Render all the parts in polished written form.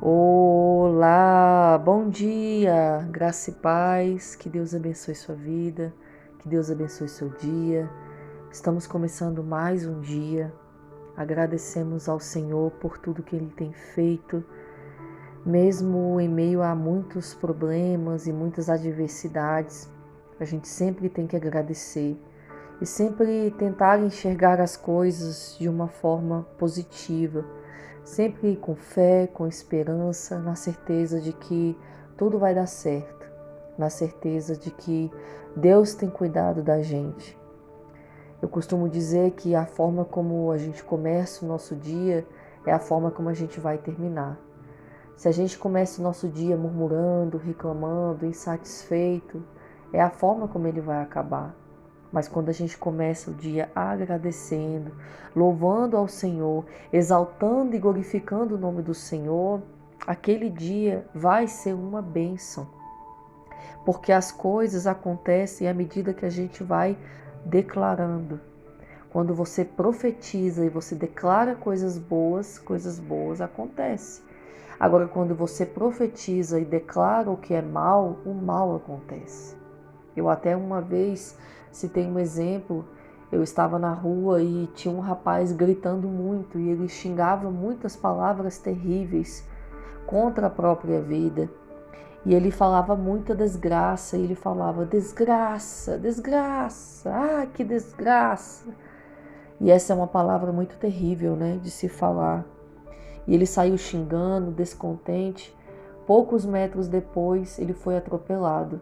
Olá, bom dia, graça e paz, que Deus abençoe sua vida, que Deus abençoe seu dia. Estamos começando mais um dia, agradecemos ao Senhor por tudo que Ele tem feito, mesmo em meio a muitos problemas e muitas adversidades, a gente sempre tem que agradecer e sempre tentar enxergar as coisas de uma forma positiva. Sempre com fé, com esperança, na certeza de que tudo vai dar certo, na certeza de que Deus tem cuidado da gente. Eu costumo dizer que a forma como a gente começa o nosso dia é a forma como a gente vai terminar. Se a gente começa o nosso dia murmurando, reclamando, insatisfeito, é a forma como ele vai acabar. Mas quando a gente começa o dia agradecendo, louvando ao Senhor, exaltando e glorificando o nome do Senhor, aquele dia vai ser uma bênção. Porque as coisas acontecem à medida que a gente vai declarando. Quando você profetiza e você declara coisas boas acontecem. Agora, quando você profetiza e declara o que é mal, o mal acontece. Eu até uma vez citei um exemplo, eu estava na rua e tinha um rapaz gritando muito e ele xingava muitas palavras terríveis contra a própria vida. E ele falava muita desgraça, e ele falava desgraça, desgraça, que desgraça. E essa é uma palavra muito terrível, né, de se falar. E ele saiu xingando, descontente. Poucos metros depois, ele foi atropelado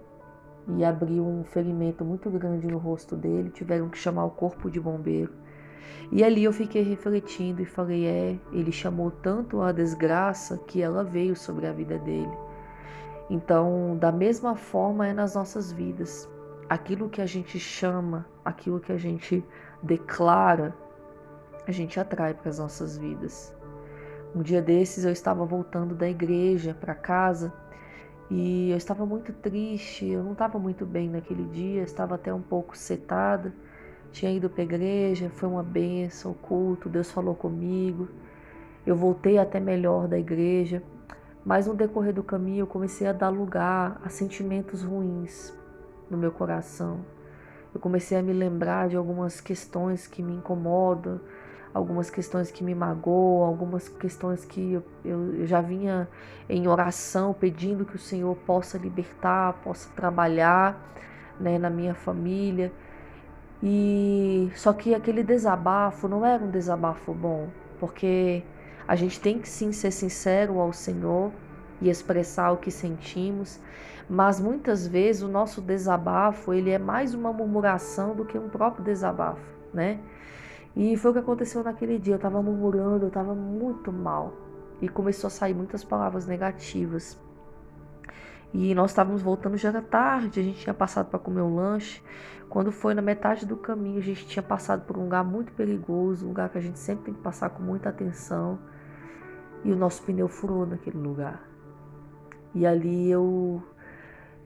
e abriu um ferimento muito grande no rosto dele, tiveram que chamar o corpo de bombeiro. E ali eu fiquei refletindo e falei, ele chamou tanto a desgraça que ela veio sobre a vida dele. Então, da mesma forma é nas nossas vidas. Aquilo que a gente chama, aquilo que a gente declara, a gente atrai para as nossas vidas. Um dia desses eu estava voltando da igreja para casa e eu estava muito triste, eu não estava muito bem naquele dia, estava até um pouco setada. Tinha ido para a igreja, foi uma bênção, o culto, Deus falou comigo. Eu voltei até melhor da igreja, mas no decorrer do caminho eu comecei a dar lugar a sentimentos ruins no meu coração. Eu comecei a me lembrar de algumas questões que me incomodam, algumas questões que me magoam, algumas questões que eu já vinha em oração pedindo que o Senhor possa libertar, possa trabalhar, né, na minha família. E só que aquele desabafo não era um desabafo bom, porque a gente tem que sim ser sincero ao Senhor e expressar o que sentimos, mas muitas vezes o nosso desabafo, ele é mais uma murmuração do que um próprio desabafo, né? E foi o que aconteceu naquele dia, eu estava murmurando, eu estava muito mal e começou a sair muitas palavras negativas. E nós estávamos voltando, já era tarde, a gente tinha passado para comer um lanche. Quando foi na metade do caminho, a gente tinha passado por um lugar muito perigoso, um lugar que a gente sempre tem que passar com muita atenção. E o nosso pneu furou naquele lugar. E ali eu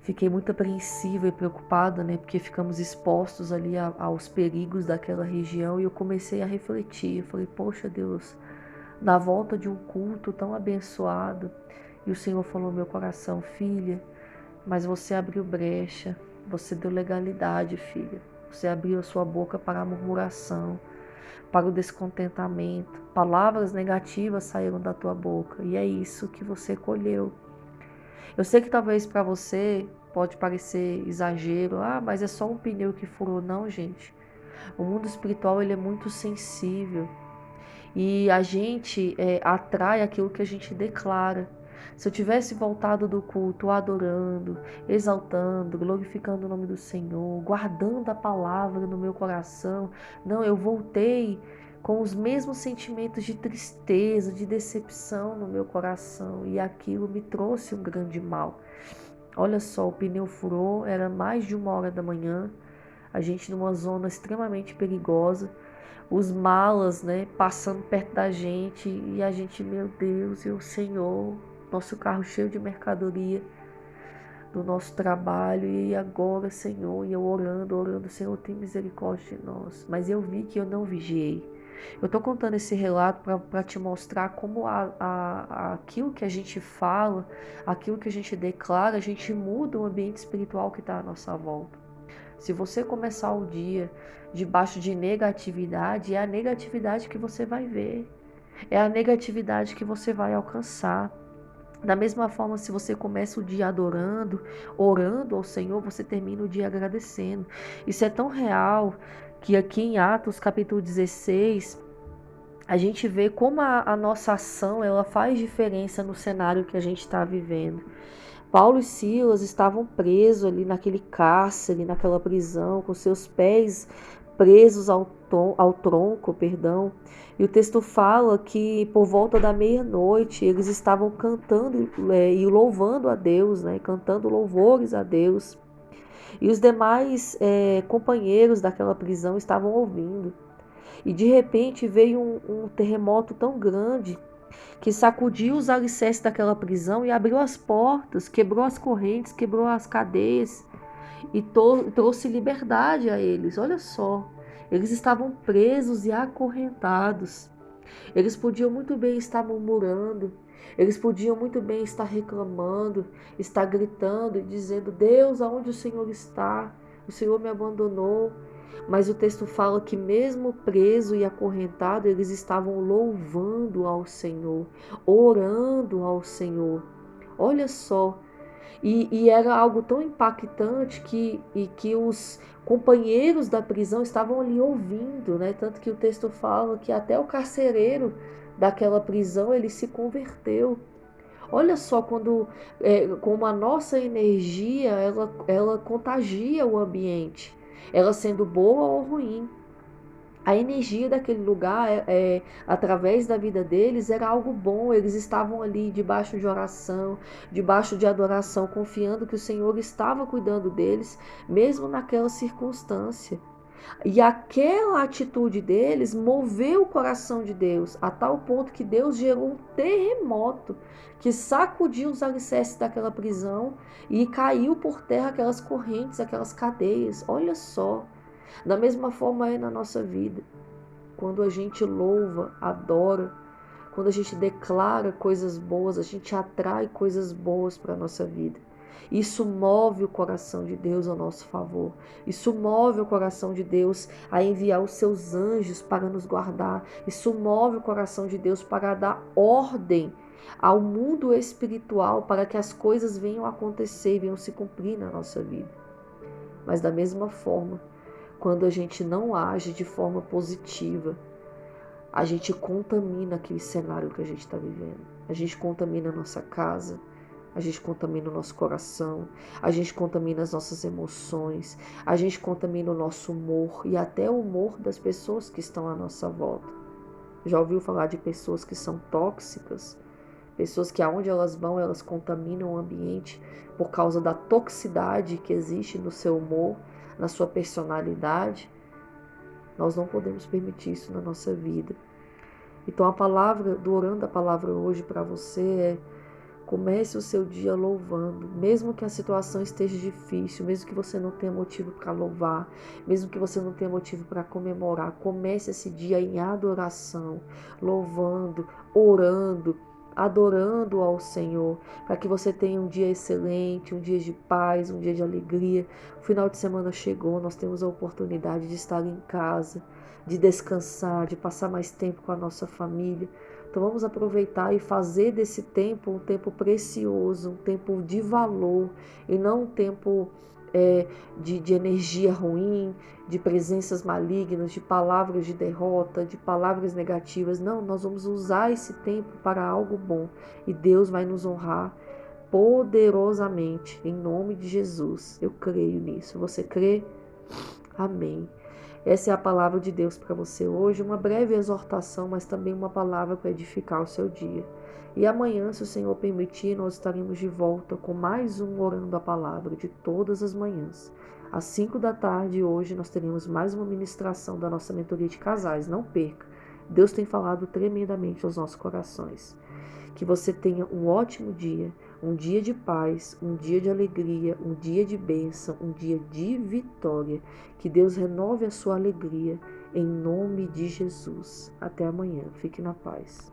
fiquei muito apreensiva e preocupada, né? Porque ficamos expostos ali aos perigos daquela região. E eu comecei a refletir. Eu falei, poxa Deus, na volta de um culto tão abençoado. E o Senhor falou no meu coração, filha, mas você abriu brecha, você deu legalidade, filha. Você abriu a sua boca para a murmuração, para o descontentamento. Palavras negativas saíram da tua boca e é isso que você colheu. Eu sei que talvez para você pode parecer exagero, mas é só um pneu que furou. Não, gente. O mundo espiritual ele é muito sensível e a gente atrai aquilo que a gente declara. Se eu tivesse voltado do culto adorando, exaltando, glorificando o nome do Senhor, guardando a palavra no meu coração, não, eu voltei com os mesmos sentimentos de tristeza, de decepção no meu coração e aquilo me trouxe um grande mal. Olha só, o pneu furou, era mais de 1 hora da manhã, a gente numa zona extremamente perigosa, os malas, né, passando perto da gente e a gente, meu Deus, e o Senhor, nosso carro cheio de mercadoria do nosso trabalho e agora, Senhor, e eu orando, Senhor, tem misericórdia de nós. Mas eu vi que eu não vigiei. Eu estou contando esse relato para te mostrar como aquilo que a gente fala, aquilo que a gente declara, a gente muda o ambiente espiritual que está à nossa volta. Se você começar o dia debaixo de negatividade, é a negatividade que você vai ver, é a negatividade que você vai alcançar. Da mesma forma, se você começa o dia adorando, orando ao Senhor, você termina o dia agradecendo. Isso é tão real que aqui em Atos capítulo 16, a gente vê como a nossa ação ela faz diferença no cenário que a gente está vivendo. Paulo e Silas estavam presos ali naquele cárcere, naquela prisão, com seus pés presos ao tronco, perdão. E o texto fala que por volta da meia-noite eles estavam cantando e louvando a Deus, né? Cantando louvores a Deus. E os demais companheiros daquela prisão estavam ouvindo. E de repente veio um terremoto tão grande que sacudiu os alicerces daquela prisão e abriu as portas, quebrou as correntes, quebrou as cadeias e trouxe liberdade a eles. Olha só, eles estavam presos e acorrentados. Eles podiam muito bem estar murmurando, eles podiam muito bem estar reclamando, estar gritando e dizendo: Deus, aonde o Senhor está? O Senhor me abandonou. Mas o texto fala que mesmo preso e acorrentado, eles estavam louvando ao Senhor, orando ao Senhor. Olha só, e era algo tão impactante que os companheiros da prisão estavam ali ouvindo, né? Tanto que o texto fala que até o carcereiro daquela prisão ele se converteu. Olha só como a nossa energia ela contagia o ambiente, ela sendo boa ou ruim. A energia daquele lugar, através da vida deles, era algo bom. Eles estavam ali debaixo de oração, debaixo de adoração, confiando que o Senhor estava cuidando deles, mesmo naquela circunstância. E aquela atitude deles moveu o coração de Deus, a tal ponto que Deus gerou um terremoto que sacudiu os alicerces daquela prisão e caiu por terra aquelas correntes, aquelas cadeias. Olha só. Da mesma forma é na nossa vida. Quando a gente louva, adora, quando a gente declara coisas boas, a gente atrai coisas boas para a nossa vida. Isso move o coração de Deus a nosso favor. Isso move o coração de Deus a enviar os seus anjos para nos guardar. Isso move o coração de Deus para dar ordem ao mundo espiritual para que as coisas venham a acontecer, venham se cumprir na nossa vida. Mas da mesma forma, quando a gente não age de forma positiva, a gente contamina aquele cenário que a gente está vivendo. A gente contamina a nossa casa, a gente contamina o nosso coração, a gente contamina as nossas emoções, a gente contamina o nosso humor e até o humor das pessoas que estão à nossa volta. Já ouviu falar de pessoas que são tóxicas? Pessoas que aonde elas vão, elas contaminam o ambiente por causa da toxicidade que existe no seu humor, na sua personalidade. Nós não podemos permitir isso na nossa vida. Então a palavra, do orando a palavra hoje para você é: comece o seu dia louvando, mesmo que a situação esteja difícil, mesmo que você não tenha motivo para louvar, mesmo que você não tenha motivo para comemorar, comece esse dia em adoração, louvando, orando, adorando ao Senhor, para que você tenha um dia excelente, um dia de paz, um dia de alegria. O final de semana chegou, nós temos a oportunidade de estar em casa, de descansar, de passar mais tempo com a nossa família. Então vamos aproveitar e fazer desse tempo um tempo precioso, um tempo de valor e não um tempo de energia ruim, de presenças malignas, de palavras de derrota, de palavras negativas. Não, nós vamos usar esse tempo para algo bom e Deus vai nos honrar poderosamente, em nome de Jesus. Eu creio nisso. Você crê? Amém. Essa é a palavra de Deus para você hoje, uma breve exortação, mas também uma palavra para edificar o seu dia. E amanhã, se o Senhor permitir, nós estaremos de volta com mais um Orando a Palavra de todas as manhãs. Às 5 da tarde, hoje, nós teremos mais uma ministração da nossa mentoria de casais. Não perca. Deus tem falado tremendamente aos nossos corações. Que você tenha um ótimo dia, um dia de paz, um dia de alegria, um dia de bênção, um dia de vitória. Que Deus renove a sua alegria em nome de Jesus. Até amanhã. Fique na paz.